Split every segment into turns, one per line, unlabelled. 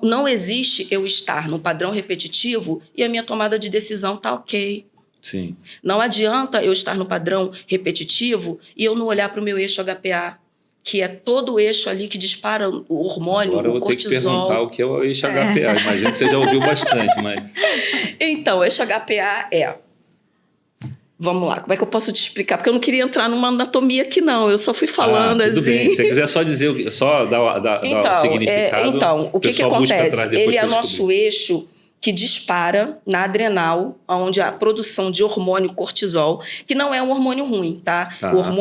não existe eu estar num padrão repetitivo e a minha tomada de decisão tá ok.
Sim.
Não adianta eu estar no padrão repetitivo e eu não olhar para o meu eixo HPA, que é todo o eixo ali que dispara o hormônio,
Agora eu
o
vou ter que
cortisol.
perguntar o que é o eixo HPA. Imagino que você já ouviu bastante, mas...
Então, o eixo HPA é... Vamos lá, como é que eu posso te explicar? Porque eu não queria entrar numa anatomia aqui, não. Eu só fui falando
tudo
assim.
bem. Se você quiser só dizer, só dar o significado...
Então, o que acontece? Ele é nosso
descobrir.
eixo que dispara na adrenal, onde a produção de hormônio cortisol, que não é um hormônio ruim, tá?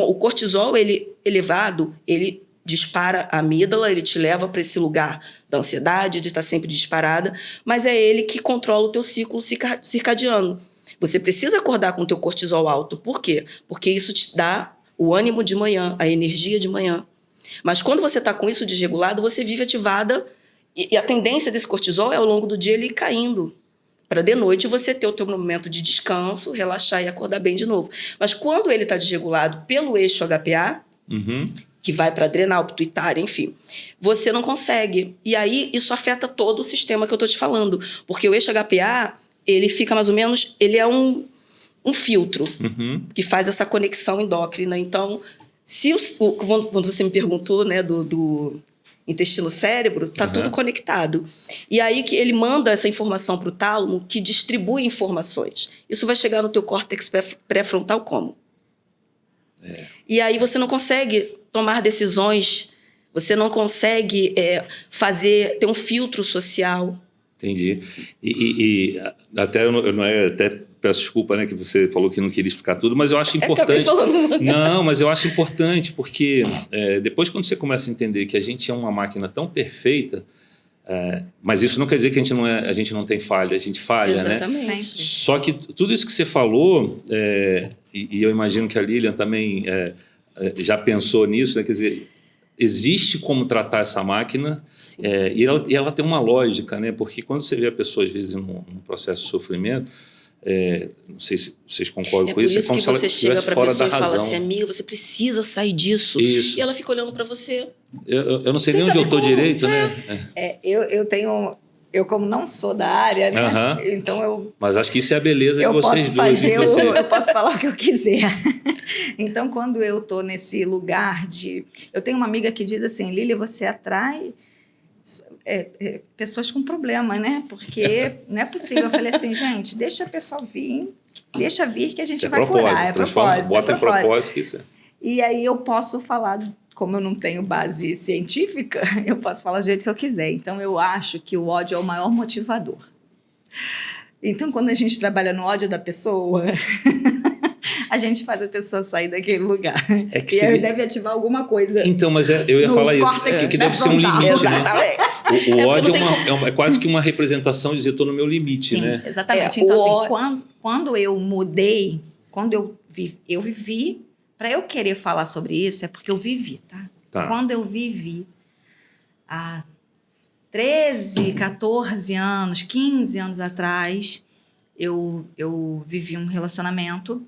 O cortisol, ele elevado, ele dispara a amígdala, ele te leva para esse lugar da ansiedade, de estar sempre disparada, mas é ele que controla o teu ciclo circadiano. Você precisa acordar com o teu cortisol alto. Por quê? Porque isso te dá o ânimo de manhã, a energia de manhã. Mas quando você está com isso desregulado, você vive ativada e a tendência desse cortisol é ao longo do dia ele ir caindo. Para de noite você ter o teu momento de descanso, relaxar e acordar bem de novo. Mas quando ele está desregulado pelo eixo HPA, que vai para adrenal, pituitária, enfim, você não consegue. E aí isso afeta todo o sistema que eu estou te falando. Porque o eixo HPA... ele fica mais ou menos... ele é um filtro que faz essa conexão endócrina. Então, quando você me perguntou, né, do intestino-cérebro, está tudo conectado. E aí que ele manda essa informação para o tálamo, que distribui informações. Isso vai chegar no teu córtex pré-frontal como? E aí você não consegue tomar decisões, você não consegue ter um filtro social.
Entendi. E até, até peço desculpa, né, que você falou que não queria explicar tudo, mas eu acho importante. Não, mas eu acho importante, porque depois quando você começa a entender que a gente é uma máquina tão perfeita, mas isso não quer dizer que a gente não tem falha, a gente falha,
exatamente,
né? Só que tudo isso que você falou, e eu imagino que a Lilian também já pensou nisso, né, quer dizer... existe como tratar essa máquina e ela tem uma lógica, né? Porque quando você vê a pessoa, às vezes, num processo de sofrimento, não sei se vocês concordam com isso,
é como se ela estivesse fora da razão. Você chega para a pessoa e fala assim, amiga, você precisa sair disso.
Isso.
E ela fica olhando para você.
Eu não sei nem onde eu estou direito, né?
Eu tenho... Eu, como não sou da área, né? Então eu...
Mas acho que isso é a beleza de vocês dois.
Eu posso falar o que eu quiser. Então, quando eu estou nesse lugar de... Eu tenho uma amiga que diz assim, Lília, você atrai pessoas com problema, né? Porque não é possível. Eu falei assim, gente, deixa a pessoa vir, deixa vir que a gente vai curar. É propósito.
Bota em propósito que isso é.
E aí eu posso falar... Como eu não tenho base científica, eu posso falar do jeito que eu quiser. Então, eu acho que o ódio é o maior motivador. Então, quando a gente trabalha no ódio da pessoa, a gente faz a pessoa sair daquele lugar. E aí deve ativar alguma coisa.
Então, mas eu ia falar isso, que deve ser um limite,
exatamente.
Né? O ódio é quase que uma representação de dizer, estou no meu limite,
sim,
né?
Exatamente. Então, assim, quando eu mudei, quando eu vivi... Para eu querer falar sobre isso, é porque eu vivi, tá? Quando eu vivi, há 13, 14 anos, 15 anos atrás, eu vivi um relacionamento,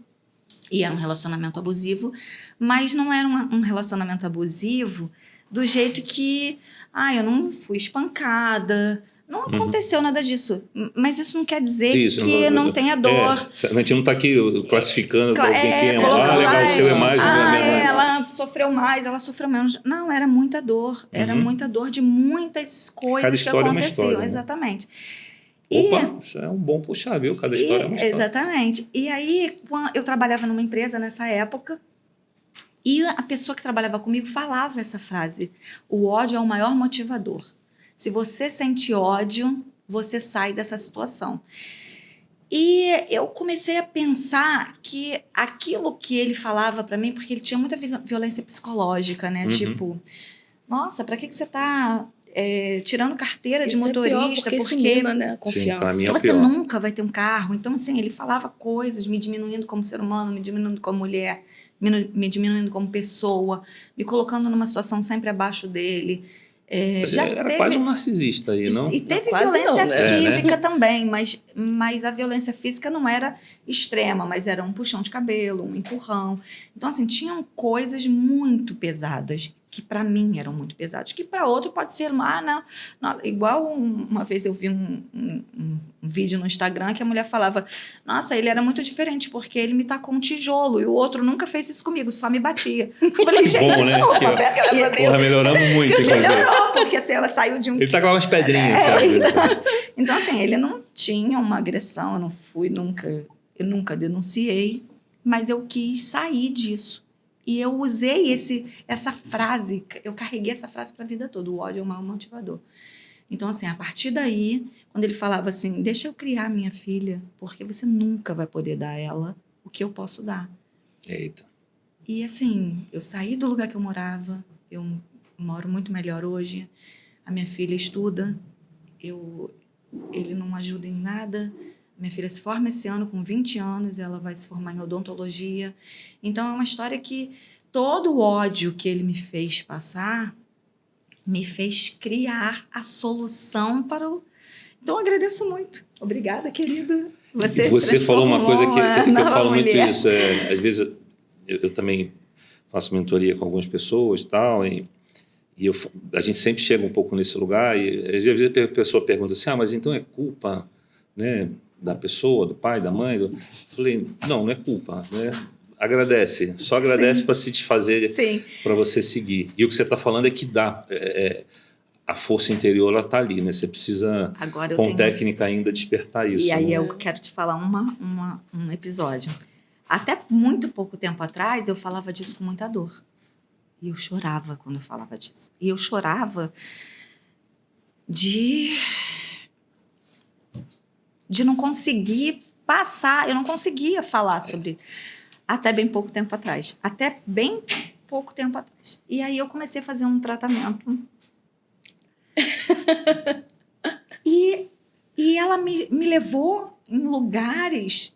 e era um relacionamento abusivo, mas não era um relacionamento abusivo do jeito que... eu não fui espancada... Não aconteceu nada disso, mas isso não quer dizer que não tenha dor.
A gente não está aqui classificando quem é
legal,
o seu é mais.
Ela sofreu mais, ela sofreu menos. Não, era muita dor. Era muita dor de muitas coisas que aconteciam. É uma história, né? Exatamente.
Opa, isso é um bom puxar, viu? Cada história é uma história.
Exatamente. E aí, eu trabalhava numa empresa nessa época, e a pessoa que trabalhava comigo falava essa frase: o ódio é o maior motivador. Se você sente ódio, você sai dessa situação. E eu comecei a pensar que aquilo que ele falava para mim, porque ele tinha muita violência psicológica, né? Tipo, nossa, para que você está tirando carteira de motorista?
Porque isso mina, né? Confiança.
Sim,
você nunca vai ter um carro. Então, assim, ele falava coisas me diminuindo como ser humano, me diminuindo como mulher, me diminuindo como pessoa, me colocando numa situação sempre abaixo dele.
Era quase um narcisista aí, não?
E teve violência física também, mas a violência física não era extrema, mas era um puxão de cabelo, um empurrão. Então, assim, tinham coisas muito pesadas. que para mim eram muito pesados, que para outro pode ser, não. Igual uma vez eu vi um vídeo no Instagram que a mulher falava, nossa, ele era muito diferente, porque ele me tacou um tijolo, e o outro nunca fez isso comigo, só me batia. Eu falei, gente,
bom, né?
não, graças a Deus.
Porra, melhoramos muito.
Melhorou, porque assim, ela saiu de um...
Ele tacava umas pedrinhas.
Então, assim, ele não tinha uma agressão, eu nunca denunciei, mas eu quis sair disso. E eu usei essa frase, eu carreguei essa frase para a vida toda, o ódio é o maior motivador. Então, assim, a partir daí, quando ele falava assim, deixa eu criar minha filha, porque você nunca vai poder dar a ela o que eu posso dar.
Eita.
E, assim, eu saí do lugar que eu morava, eu moro muito melhor hoje, a minha filha estuda, ele não ajuda em nada. Minha filha se forma esse ano com 20 anos, ela vai se formar em odontologia. Então, é uma história que todo o ódio que ele me fez passar me fez criar a solução para o... Então, eu agradeço muito. Obrigada, querido.
Você falou uma coisa que eu falo muito isso. Às vezes, eu também faço mentoria com algumas pessoas e tal, e a gente sempre chega um pouco nesse lugar, e às vezes a pessoa pergunta assim, mas então é culpa, né, da pessoa, do pai, da mãe? Eu falei, não é culpa, né? Agradece, só agradece para se te fazer, para você seguir. E o que você está falando é que dá, a força interior, ela está ali, né? Você precisa, técnica ainda, despertar isso.
E aí
né?
eu quero te falar um episódio. Até muito pouco tempo atrás, eu falava disso com muita dor. E eu chorava quando eu falava disso. E eu chorava de não conseguir passar, eu não conseguia falar sobre... Até bem pouco tempo atrás. E aí eu comecei a fazer um tratamento. e ela me levou em lugares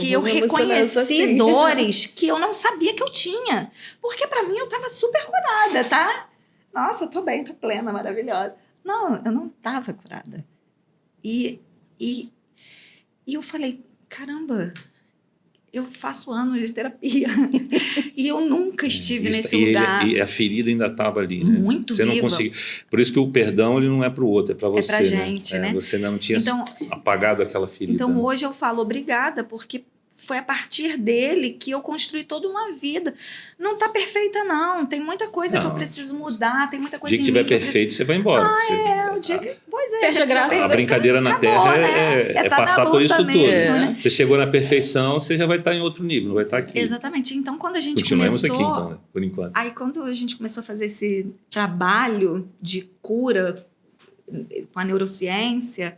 que eu reconheci assim. Dores que eu não sabia que eu tinha. Porque para mim eu estava super curada, tá? Nossa, tô bem, tô plena, maravilhosa. Não, eu não estava curada. E eu falei, caramba, eu faço anos de terapia e eu nunca estive nesse lugar.
E a ferida ainda estava ali, né?
Muito
você
viva.
Não conseguiu. Por isso que o perdão ele não é para o outro, é para você.
É para gente, né?
Você ainda não tinha apagado aquela ferida.
Então hoje eu falo obrigada, porque foi a partir dele que eu construí toda uma vida. Não está perfeita, não. Tem muita coisa que eu preciso mudar, tem muita coisa
em mim. O dia que tiver perfeito, você vai embora.
O dia que... Pois é.
Perde a graça.
A brincadeira na Terra é passar por isso tudo.
Né?
Você chegou na perfeição, você já vai estar em outro nível, não vai estar aqui.
Exatamente. Então, quando a gente
Continuamos
começou...
aqui, então, né? Por enquanto.
Aí, quando a gente começou a fazer esse trabalho de cura com a neurociência,